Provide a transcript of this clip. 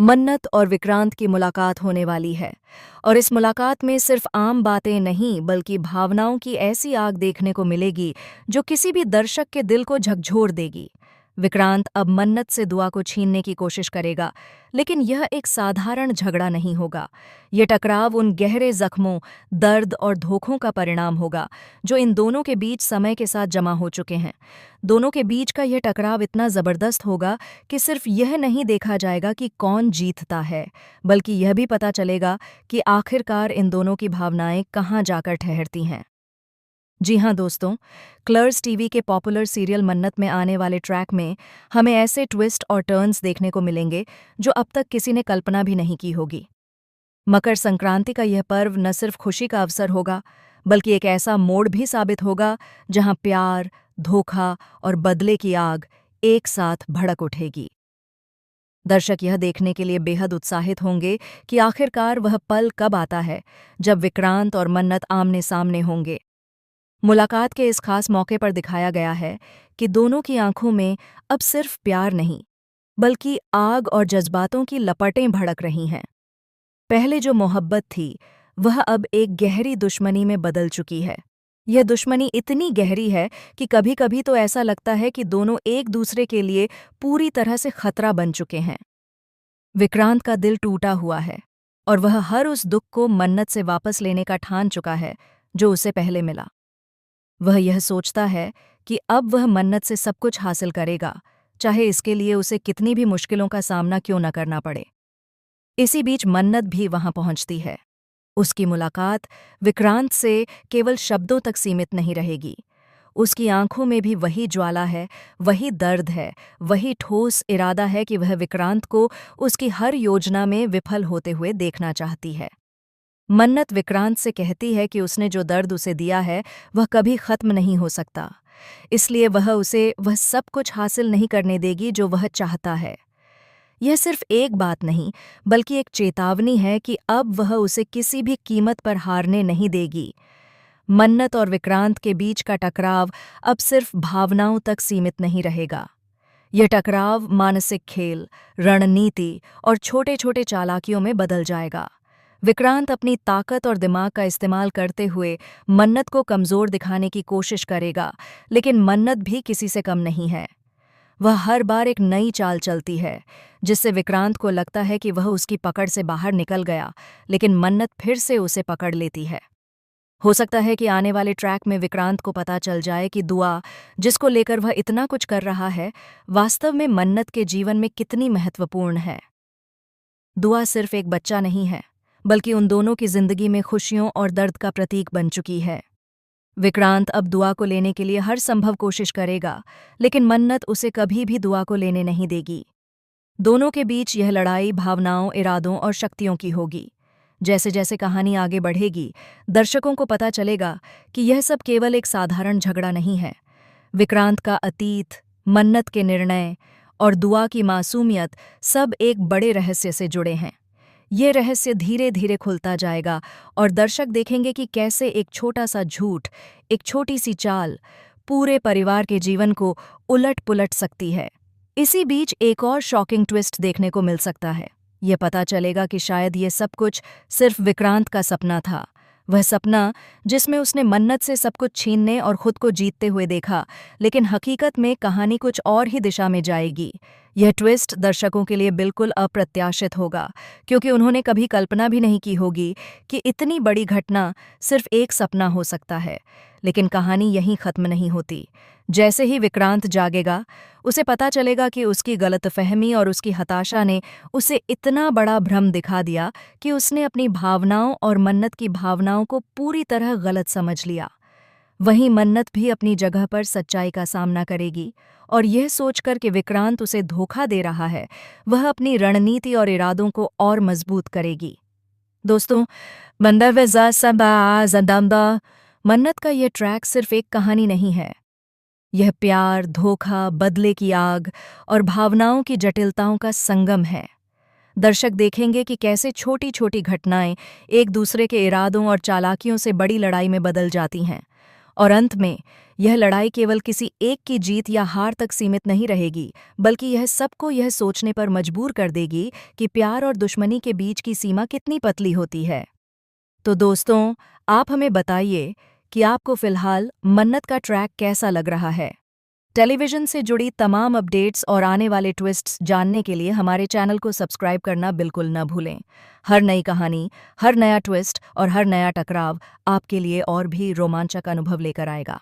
मन्नत और विक्रांत की मुलाकात होने वाली है। और इस मुलाकात में सिर्फ आम बातें नहीं बल्कि भावनाओं की ऐसी आग देखने को मिलेगी जो किसी भी दर्शक के दिल को झकझोर देगी। विक्रांत अब मन्नत से दुआ को छीनने की कोशिश करेगा, लेकिन यह एक साधारण झगड़ा नहीं होगा। यह टकराव उन गहरे जख्मों, दर्द और धोखों का परिणाम होगा जो इन दोनों के बीच समय के साथ जमा हो चुके हैं। दोनों के बीच का यह टकराव इतना जबरदस्त होगा कि सिर्फ यह नहीं देखा जाएगा कि कौन जीतता है, बल्कि यह भी पता चलेगा कि आखिरकार इन दोनों की भावनाएं कहाँ जाकर ठहरती हैं। जी हाँ दोस्तों, क्लर्स टीवी के पॉपुलर सीरियल मन्नत में आने वाले ट्रैक में हमें ऐसे ट्विस्ट और टर्न्स देखने को मिलेंगे जो अब तक किसी ने कल्पना भी नहीं की होगी। मकर संक्रांति का यह पर्व न सिर्फ खुशी का अवसर होगा, बल्कि एक ऐसा मोड़ भी साबित होगा जहां प्यार, धोखा और बदले की आग एक साथ भड़क उठेगी। दर्शक यह देखने के लिए बेहद उत्साहित होंगे कि आखिरकार वह पल कब आता है जब विक्रांत और मन्नत आमने सामने होंगे। मुलाकात के इस खास मौके पर दिखाया गया है कि दोनों की आंखों में अब सिर्फ प्यार नहीं, बल्कि आग और जज्बातों की लपटें भड़क रही हैं। पहले जो मोहब्बत थी, वह अब एक गहरी दुश्मनी में बदल चुकी है। यह दुश्मनी इतनी गहरी है कि कभी-कभी तो ऐसा लगता है कि दोनों एक दूसरे के लिए पूरी तरह से खतरा बन चुके हैं। विक्रांत का दिल टूटा हुआ है और वह हर उस दुख को मन्नत से वापस लेने का ठान चुका है जो उसे पहले मिला। वह यह सोचता है कि अब वह मन्नत से सब कुछ हासिल करेगा, चाहे इसके लिए उसे कितनी भी मुश्किलों का सामना क्यों न करना पड़े। इसी बीच मन्नत भी वहां पहुंचती है। उसकी मुलाकात विक्रांत से केवल शब्दों तक सीमित नहीं रहेगी। उसकी आंखों में भी वही ज्वाला है, वही दर्द है, वही ठोस इरादा है कि वह विक्रांत को उसकी हर योजना में विफल होते हुए देखना चाहती है। मन्नत विक्रांत से कहती है कि उसने जो दर्द उसे दिया है वह कभी खत्म नहीं हो सकता, इसलिए वह सब कुछ हासिल नहीं करने देगी जो वह चाहता है। यह सिर्फ एक बात नहीं, बल्कि एक चेतावनी है कि अब वह उसे किसी भी कीमत पर हारने नहीं देगी। मन्नत और विक्रांत के बीच का टकराव अब सिर्फ भावनाओं तक सीमित नहीं रहेगा। यह टकराव मानसिक खेल, रणनीति और छोटे-छोटे चालाकियों में बदल जाएगा। विक्रांत अपनी ताकत और दिमाग का इस्तेमाल करते हुए मन्नत को कमजोर दिखाने की कोशिश करेगा, लेकिन मन्नत भी किसी से कम नहीं है। वह हर बार एक नई चाल चलती है, जिससे विक्रांत को लगता है कि वह उसकी पकड़ से बाहर निकल गया, लेकिन मन्नत फिर से उसे पकड़ लेती है। हो सकता है कि आने वाले ट्रैक में विक्रांत को पता चल जाए कि दुआ, जिसको लेकर वह इतना कुछ कर रहा है, वास्तव में मन्नत के जीवन में कितनी महत्वपूर्ण है। दुआ सिर्फ एक बच्चा नहीं है, बल्कि उन दोनों की जिंदगी में खुशियों और दर्द का प्रतीक बन चुकी है। विक्रांत अब दुआ को लेने के लिए हर संभव कोशिश करेगा, लेकिन मन्नत उसे कभी भी दुआ को लेने नहीं देगी। दोनों के बीच यह लड़ाई भावनाओं, इरादों और शक्तियों की होगी। जैसे जैसे कहानी आगे बढ़ेगी, दर्शकों को पता चलेगा कि यह सब केवल एक साधारण झगड़ा नहीं है। विक्रांत का अतीत, मन्नत के निर्णय और दुआ की मासूमियत सब एक बड़े रहस्य से जुड़े हैं। ये रहस्य धीरे धीरे खुलता जाएगा और दर्शक देखेंगे कि कैसे एक छोटा सा झूठ, एक छोटी सी चाल पूरे परिवार के जीवन को उलट पुलट सकती है। इसी बीच एक और शॉकिंग ट्विस्ट देखने को मिल सकता है। ये पता चलेगा कि शायद ये सब कुछ सिर्फ विक्रांत का सपना था, वह सपना जिसमें उसने मन्नत से सब कुछ छीनने और खुद को जीतते हुए देखा, लेकिन हकीकत में कहानी कुछ और ही दिशा में जाएगी। यह ट्विस्ट दर्शकों के लिए बिल्कुल अप्रत्याशित होगा, क्योंकि उन्होंने कभी कल्पना भी नहीं की होगी कि इतनी बड़ी घटना सिर्फ एक सपना हो सकता है। लेकिन कहानी यहीं खत्म नहीं होती। जैसे ही विक्रांत जागेगा, उसे पता चलेगा कि उसकी गलतफहमी और उसकी हताशा ने उसे इतना बड़ा भ्रम दिखा दिया कि उसने अपनी भावनाओं और मन्नत की भावनाओं को पूरी तरह गलत समझ लिया। वहीं मन्नत भी अपनी जगह पर सच्चाई का सामना करेगी और यह सोचकर कि विक्रांत उसे धोखा दे रहा है, वह अपनी रणनीति और इरादों को और मजबूत करेगी। दोस्तों, मन्नत का यह ट्रैक सिर्फ एक कहानी नहीं है। यह प्यार, धोखा, बदले की आग और भावनाओं की जटिलताओं का संगम है। दर्शक देखेंगे कि कैसे छोटी छोटी घटनाएं एक दूसरे के इरादों और चालाकियों से बड़ी लड़ाई में बदल जाती हैं, और अंत में यह लड़ाई केवल किसी एक की जीत या हार तक सीमित नहीं रहेगी, बल्कि यह सबको यह सोचने पर मजबूर कर देगी कि प्यार और दुश्मनी के बीच की सीमा कितनी पतली होती है। तो दोस्तों, आप हमें बताइए कि आपको फिलहाल मन्नत का ट्रैक कैसा लग रहा है। टेलीविजन से जुड़ी तमाम अपडेट्स और आने वाले ट्विस्ट्स जानने के लिए हमारे चैनल को सब्सक्राइब करना बिल्कुल न भूलें। हर नई कहानी, हर नया ट्विस्ट और हर नया टकराव आपके लिए और भी रोमांचक अनुभव लेकर आएगा।